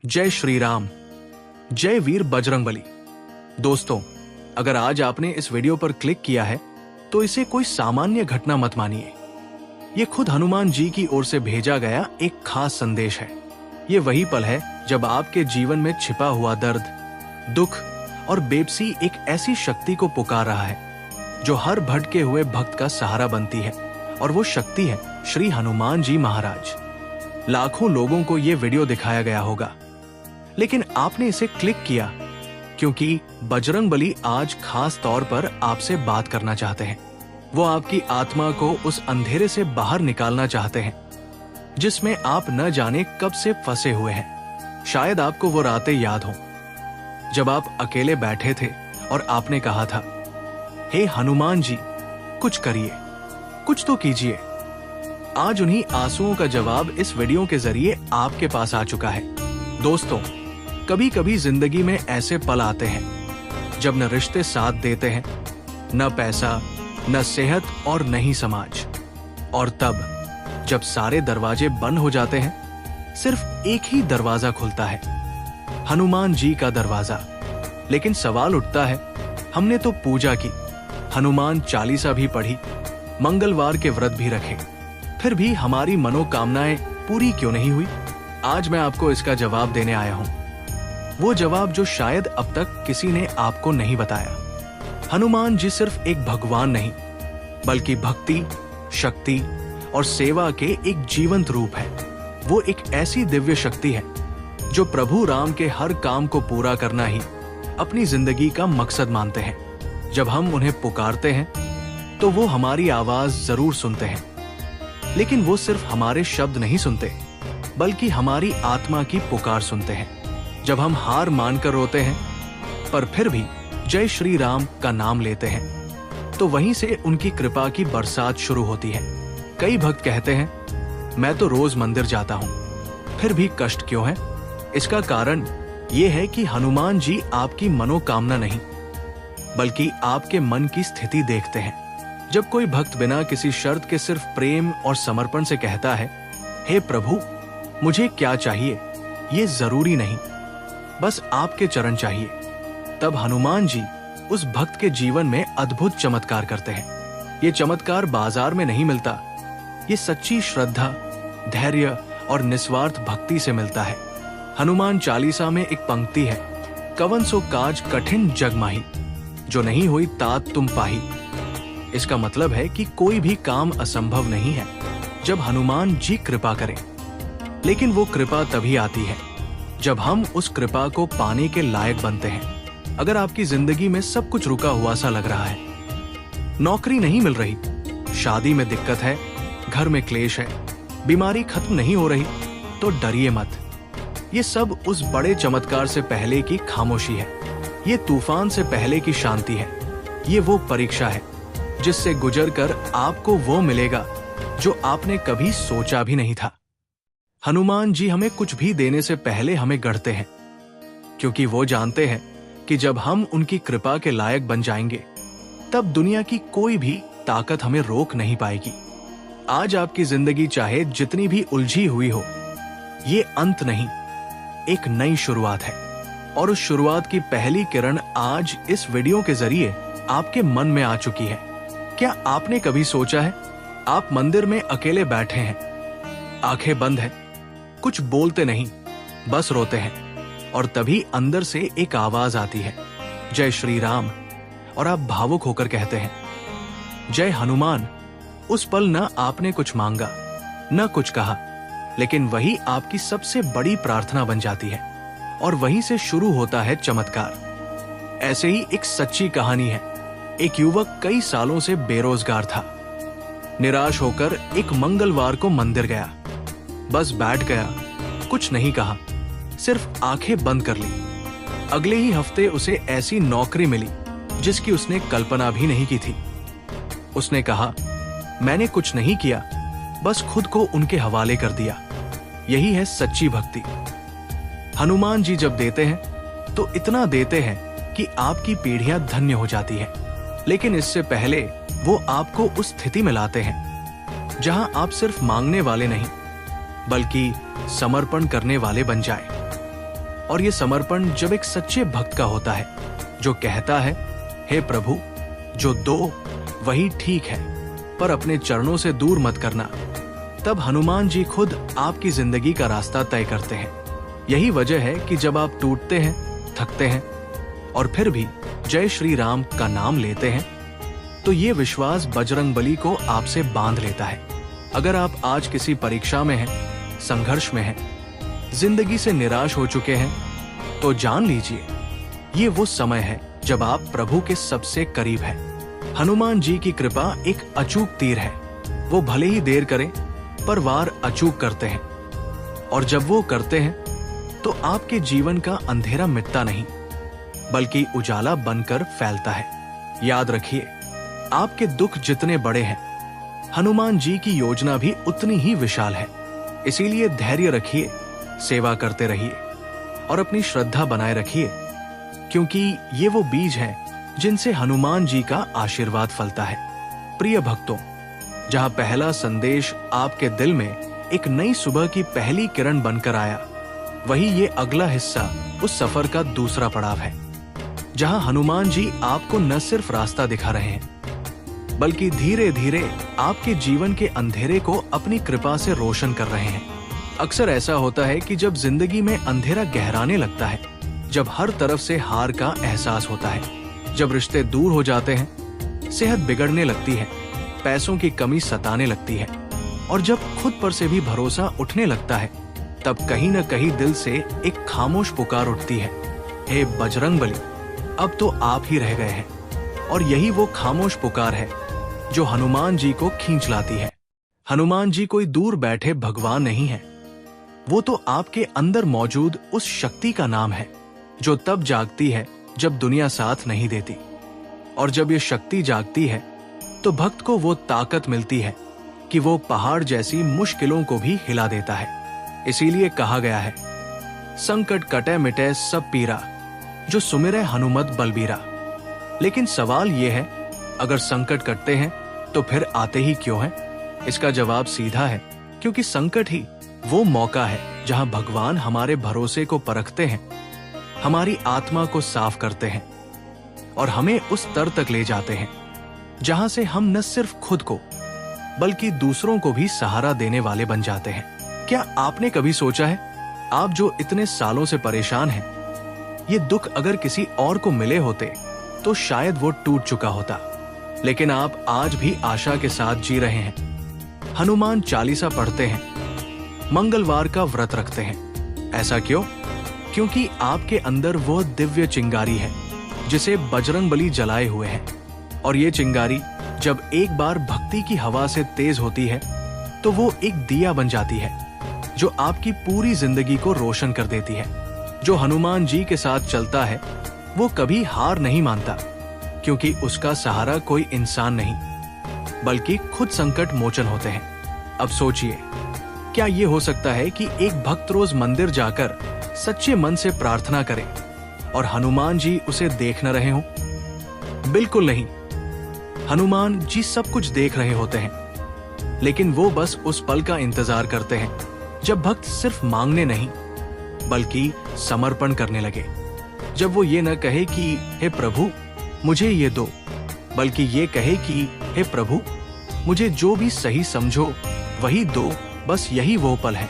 जय श्री राम, जय वीर बजरंगबली। दोस्तों, अगर आज आपने इस वीडियो पर क्लिक किया है तो इसे कोई सामान्य घटना मत मानिए। ये खुद हनुमान जी की ओर से भेजा गया एक खास संदेश है। ये वही पल है जब आपके जीवन में छिपा हुआ दर्द, दुख और बेबसी एक ऐसी शक्ति को पुकार रहा है जो हर भटके हुए भक्त का सहारा बनती है, और वो शक्ति है श्री हनुमान जी महाराज। लाखों लोगों को ये वीडियो दिखाया गया होगा, लेकिन आपने इसे क्लिक किया क्योंकि बजरंगबली आज खास तौर पर आपसे बात करना चाहते हैं। वो आपकी आत्मा को उस अंधेरे से बाहर निकालना चाहते हैं जिसमें आप न जाने कब से फंसे हुए हैं। शायद आपको वो रातें याद हों जब आप अकेले बैठे थे और आपने कहा था, हे हनुमान जी, कुछ करिए, कुछ तो कीजिए। आज उन्हीं आंसुओं का जवाब इस वीडियो के जरिए आपके पास आ चुका है। दोस्तों, कभी कभी जिंदगी में ऐसे पल आते हैं जब न रिश्ते साथ देते हैं, न पैसा, न सेहत और न ही समाज। और तब जब सारे दरवाजे बंद हो जाते हैं, सिर्फ एक ही दरवाजा खुलता है, हनुमान जी का दरवाजा। लेकिन सवाल उठता है, हमने तो पूजा की, हनुमान चालीसा भी पढ़ी, मंगलवार के व्रत भी रखे, फिर भी हमारी मनोकामनाएं पूरी क्यों नहीं हुई? आज मैं आपको इसका जवाब देने आया हूं, वो जवाब जो शायद अब तक किसी ने आपको नहीं बताया। हनुमान जी सिर्फ एक भगवान नहीं, बल्कि भक्ति, शक्ति और सेवा के एक जीवंत रूप है। वो एक ऐसी दिव्य शक्ति है जो प्रभु राम के हर काम को पूरा करना ही अपनी जिंदगी का मकसद मानते हैं। जब हम उन्हें पुकारते हैं तो वो हमारी आवाज जरूर सुनते हैं, लेकिन वो सिर्फ हमारे शब्द नहीं सुनते, बल्कि हमारी आत्मा की पुकार सुनते हैं। जब हम हार मानकर रोते हैं पर फिर भी जय श्री राम का नाम लेते हैं, तो वहीं से उनकी कृपा की बरसात शुरू होती है। कई भक्त कहते हैं, मैं तो रोज मंदिर जाता हूं, फिर भी कष्ट क्यों है? इसका कारण यह है कि हनुमान जी आपकी मनोकामना नहीं, बल्कि आपके मन की स्थिति देखते हैं। जब कोई भक्त बिना किसी शर्त के सिर्फ प्रेम और समर्पण से कहता है, हे प्रभु, मुझे क्या चाहिए, ये जरूरी नहीं, बस आपके चरण चाहिए, तब हनुमान जी उस भक्त के जीवन में अद्भुत चमत्कार करते हैं। ये चमत्कार बाजार में नहीं मिलता, ये सच्ची श्रद्धा, धैर्य और निस्वार्थ भक्ति से मिलता है। हनुमान चालीसा में एक पंक्ति है, कवन सो काज कठिन जग माही, जो नहीं हुई तात तुम पाही। इसका मतलब है कि कोई भी काम असंभव नहीं है जब हनुमान जी कृपा करें। लेकिन वो कृपा तभी आती है जब हम उस कृपा को पाने के लायक बनते हैं। अगर आपकी जिंदगी में सब कुछ रुका हुआ सा लग रहा है, नौकरी नहीं मिल रही, शादी में दिक्कत है, घर में क्लेश है, बीमारी खत्म नहीं हो रही, तो डरिए मत। ये सब उस बड़े चमत्कार से पहले की खामोशी है, ये तूफान से पहले की शांति है, ये वो परीक्षा है जिससे गुजरकर आपको वो मिलेगा जो आपने कभी सोचा भी नहीं था। हनुमान जी हमें कुछ भी देने से पहले हमें गढ़ते हैं, क्योंकि वो जानते हैं कि जब हम उनकी कृपा के लायक बन जाएंगे, तब दुनिया की कोई भी ताकत हमें रोक नहीं पाएगी। आज आपकी जिंदगी चाहे जितनी भी उलझी हुई हो, ये अंत नहीं, एक नई शुरुआत है। और उस शुरुआत की पहली किरण आज इस वीडियो के जरिए आपके मन में आ चुकी है। क्या आपने कभी सोचा है, आप मंदिर में अकेले बैठे हैं, आंखें बंद हैं, कुछ बोलते नहीं, बस रोते हैं, और तभी अंदर से एक आवाज आती है, जय श्री राम, और आप भावुक होकर कहते हैं, जय हनुमान। उस पल न आपने कुछ मांगा, न कुछ कहा, लेकिन वही आपकी सबसे बड़ी प्रार्थना बन जाती है, और वहीं से शुरू होता है चमत्कार। ऐसे ही एक सच्ची कहानी है। एक युवक कई सालों से बेरोजगार था। निराश होकर एक मंगलवार को मंदिर गया, बस बैठ गया, कुछ नहीं कहा, सिर्फ आंखें बंद कर ली। अगले ही हफ्ते उसे ऐसी नौकरी मिली जिसकी उसने कल्पना भी नहीं की थी। उसने कहा, मैंने कुछ नहीं किया, बस खुद को उनके हवाले कर दिया। यही है सच्ची भक्ति। हनुमान जी जब देते हैं तो इतना देते हैं कि आपकी पीढ़ियां धन्य हो जाती है। लेकिन इससे पहले वो आपको उस स्थिति में लाते हैं जहां आप सिर्फ मांगने वाले नहीं, बल्कि समर्पण करने वाले बन जाए। और ये समर्पण जब एक सच्चे भक्त का होता है, जो कहता है, हे प्रभु, जो दो वही ठीक है, पर अपने चरणों से दूर मत करना, तब हनुमान जी खुद आपकी जिंदगी का रास्ता तय करते हैं। यही वजह है कि जब आप टूटते हैं, थकते हैं और फिर भी जय श्री राम का नाम लेते हैं, तो ये विश्वास बजरंगबली को आपसे बांध लेता है। अगर आप आज किसी परीक्षा में हैं, संघर्ष में हैं, जिंदगी से निराश हो चुके हैं, तो जान लीजिए ये वो समय है जब आप प्रभु के सबसे करीब हैं। हनुमान जी की कृपा एक अचूक तीर है। वो भले ही देर करें, पर वार अचूक करते हैं, और जब वो करते हैं तो आपके जीवन का अंधेरा मिटता नहीं, बल्कि उजाला बनकर फैलता है। याद रखिए, आपके दुख जितने बड़े हैं, हनुमान जी की योजना भी उतनी ही विशाल है। इसीलिए धैर्य रखिए, सेवा करते रहिए और अपनी श्रद्धा बनाए रखिए, क्योंकि ये वो बीज हैं जिनसे हनुमान जी का आशीर्वाद फलता है। प्रिय भक्तों, जहां पहला संदेश आपके दिल में एक नई सुबह की पहली किरण बनकर आया, वही ये अगला हिस्सा उस सफर का दूसरा पड़ाव है, जहां हनुमान जी आपको न सिर्फ रास्ता दिखा रहे हैं, बल्कि धीरे धीरे आपके जीवन के अंधेरे को अपनी कृपा से रोशन कर रहे हैं। अक्सर ऐसा होता है कि जब जिंदगी में अंधेरा गहराने लगता है, जब हर तरफ से हार का एहसास होता है, जब रिश्ते दूर हो जाते हैं, सेहत बिगड़ने लगती है, पैसों की कमी सताने लगती है, और जब खुद पर से भी भरोसा उठने लगता है, तब कहीं न कहीं दिल से एक खामोश पुकार उठती है, हे बजरंगबली, अब तो आप ही रह गए हैं। और यही वो खामोश पुकार है जो हनुमान जी को खींच लाती है। हनुमान जी कोई दूर बैठे भगवान नहीं है, वो तो आपके अंदर मौजूद उस शक्ति का नाम है, जो तब जागती है जब दुनिया साथ नहीं देती। और जब ये शक्ति जागती है, तो भक्त को वो ताकत मिलती है कि वो पहाड़ जैसी मुश्किलों को भी हिला देता है। इसीलिए कहा गया है, संकट कटे मिटे सब पीरा, जो सुमिरे हनुमत बलबीरा। लेकिन सवाल ये है, अगर संकट कटते हैं तो फिर आते ही क्यों हैं? इसका जवाब सीधा है, क्योंकि संकट ही वो मौका है जहां भगवान हमारे भरोसे को परखते हैं, हमारी आत्मा को साफ करते हैं और हमें उस स्तर तक ले जाते हैं जहां से हम न सिर्फ खुद को बल्कि दूसरों को भी सहारा देने वाले बन जाते हैं। क्या आपने कभी सोचा है, आप जो इतने सालों से परेशान हैं, ये दुख अगर किसी और को मिले होते तो शायद वो टूट चुका होता, लेकिन आप आज भी आशा के साथ जी रहे हैं। हनुमान चालीसा पढ़ते हैं, मंगलवार का व्रत रखते हैं। ऐसा क्यों? क्योंकि आपके अंदर वो दिव्य चिंगारी है जिसे बजरंगबली जलाए हुए हैं, और ये चिंगारी जब एक बार भक्ति की हवा से तेज होती है, तो वो एक दिया बन जाती है जो आपकी पूरी जिंदगी को रोशन कर देती है। जो हनुमान जी के साथ चलता है, वो कभी हार नहीं मानता, क्योंकि उसका सहारा कोई इंसान नहीं, बल्कि खुद संकट मोचन होते हैं। अब सोचिए, क्या ये हो सकता है कि एक भक्त रोज मंदिर जाकर सच्चे मन से प्रार्थना करे और हनुमान जी उसे देख न रहे हों? बिल्कुल नहीं। हनुमान जी सब कुछ देख रहे होते हैं, लेकिन वो बस उस पल का इंतजार करते हैं जब भक्त सिर्फ मांगने नहीं, बल्कि समर्पण करने लगे। जब वो ये न कहे कि हे प्रभु मुझे ये दो, बल्कि ये कहे कि हे प्रभु मुझे जो भी सही समझो वही दो। बस यही वो पल है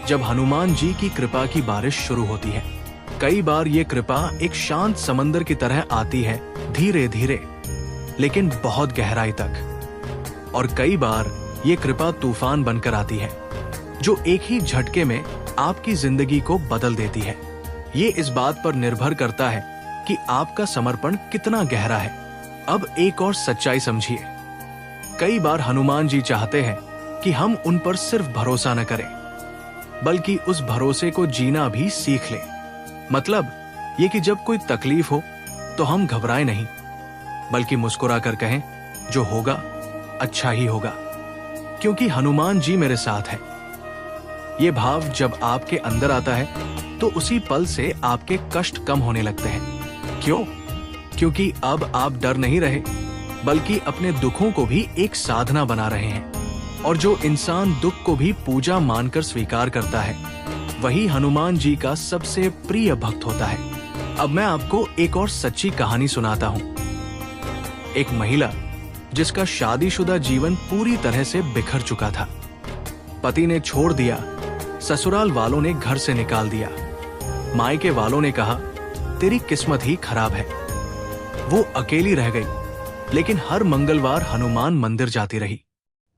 जब हनुमान जी की कृपा की बारिश शुरू होती है। कई बार ये कृपा एक शांत समंदर की तरह आती है, धीरे धीरे, लेकिन बहुत गहराई तक। और कई बार ये कृपा तूफान बनकर आती है, जो एक ही झटके में आपकी जिंदगी को बदल देती है। ये इस बात पर निर्भर करता है कि आपका समर्पण कितना गहरा है। अब एक और सच्चाई समझिए, कई बार हनुमान जी चाहते हैं कि हम उन पर सिर्फ भरोसा न करें, बल्कि उस भरोसे को जीना भी सीख लें। मतलब ये कि जब कोई तकलीफ हो तो हम घबराएं नहीं, बल्कि मुस्कुरा कर कहें, जो होगा अच्छा ही होगा, क्योंकि हनुमान जी मेरे साथ हैं। ये भाव जब आपके अंदर आता है तो उसी पल से आपके कष्ट कम होने लगते हैं। क्यों? क्योंकि अब आप डर नहीं रहे, बल्कि अपने दुखों को भी एक साधना बना रहे हैं। और जो इंसान दुख को भी पूजा मानकर स्वीकार करता है, वही हनुमान जी का सबसे प्रिय भक्त होता है। अब मैं आपको एक और सच्ची कहानी सुनाता हूँ। एक महिला जिसका शादीशुदा जीवन पूरी तरह से बिखर चुका था। पति ने छोड़ दिया, ससुराल वालों ने घर से निकाल दिया, मायके वालों ने कहा तेरी किस्मत ही खराब है। वो अकेली रह गई, लेकिन हर मंगलवार हनुमान मंदिर जाती रही।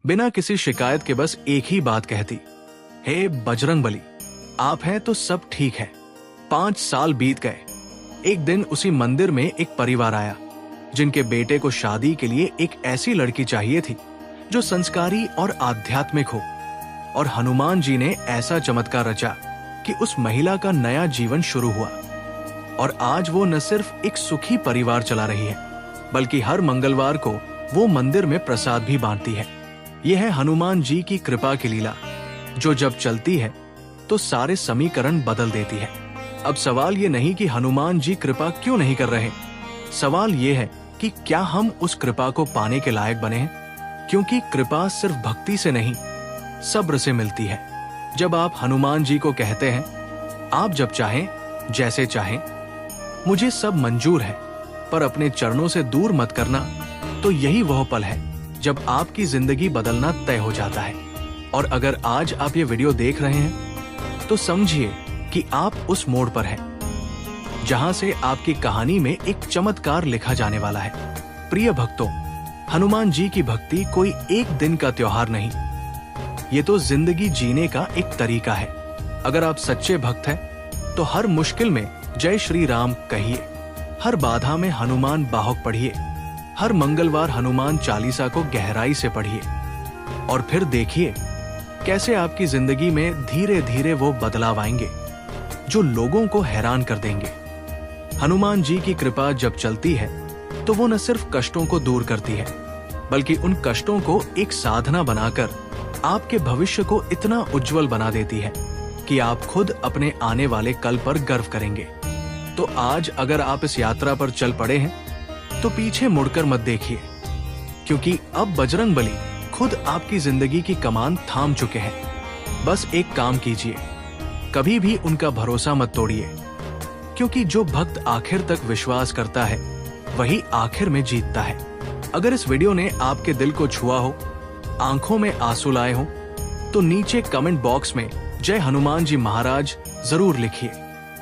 बिना किसी शिकायत के बस एक ही बात कहती, हे बजरंगबली, आप हैं तो सब ठीक है। 5 साल बीत गए। एक दिन उसी मंदिर में एक परिवार आया जिनके बेटे को शादी के लिए एक ऐसी लड़की चाहिए थी जो संस्कारी और आध्यात्मिक हो। और हनुमान जी ने ऐसा चमत्कार रचा कि उस महिला का नया जीवन शुरू हुआ। और आज वो न सिर्फ एक सुखी परिवार चला रही है, बल्कि हर मंगलवार को वो मंदिर में प्रसाद भी बांटती है। यह है हनुमान जी की कृपा की लीला, जो जब चलती है तो सारे समीकरण बदल देती है। अब सवाल ये नहीं कि हनुमान जी कृपा क्यों नहीं कर रहे, सवाल ये है कि क्या हम उस कृपा को पाने के लायक बने हैं? क्योंकि कृपा सिर्फ भक्ति से नहीं, सब्र से मिलती है। जब आप हनुमान जी को कहते हैं, आप जब चाहें, जैसे चाहें, मुझे सब मंजूर है, पर अपने चरणों से दूर मत करना, तो यही वह पल है जब आपकी जिंदगी बदलना तय हो जाता है। और अगर आज आप ये वीडियो देख रहे हैं तो समझिए कि आप उस मोड़ पर हैं जहां से आपकी कहानी में एक चमत्कार लिखा जाने वाला है। प्रिय भक्तों, हनुमान जी की भक्ति कोई एक दिन का त्योहार नहीं, ये तो जिंदगी जीने का एक तरीका है। अगर आप सच्चे भक्त हैं तो हर मुश्किल में जय श्री राम कहिए, हर बाधा में हनुमान बाहुक पढ़िए, हर मंगलवार हनुमान चालीसा को गहराई से पढ़िए, और फिर देखिए कैसे आपकी जिंदगी में धीरे धीरे वो बदलाव आएंगे जो लोगों को हैरान कर देंगे। हनुमान जी की कृपा जब चलती है तो वो न सिर्फ कष्टों को दूर करती है, बल्कि उन कष्टों को एक साधना बनाकर आपके भविष्य को इतना उज्जवल बना देती है कि आप खुद अपने आने वाले कल पर गर्व करेंगे। तो आज अगर आप इस यात्रा पर चल पड़े हैं तो पीछे मुड़कर मत देखिए, क्योंकि अब बजरंगबली खुद आपकी जिंदगी की कमान थाम चुके हैं। बस एक काम कीजिए, कभी भी उनका भरोसा मत तोड़िए, क्योंकि जो भक्त आखिर तक विश्वास करता है वही आखिर में जीतता है। अगर इस वीडियो ने आपके दिल को छुआ हो, आंखों में आंसू लाए हो, तो नीचे कमेंट बॉक्स में जय हनुमान जी महाराज जरूर लिखिए।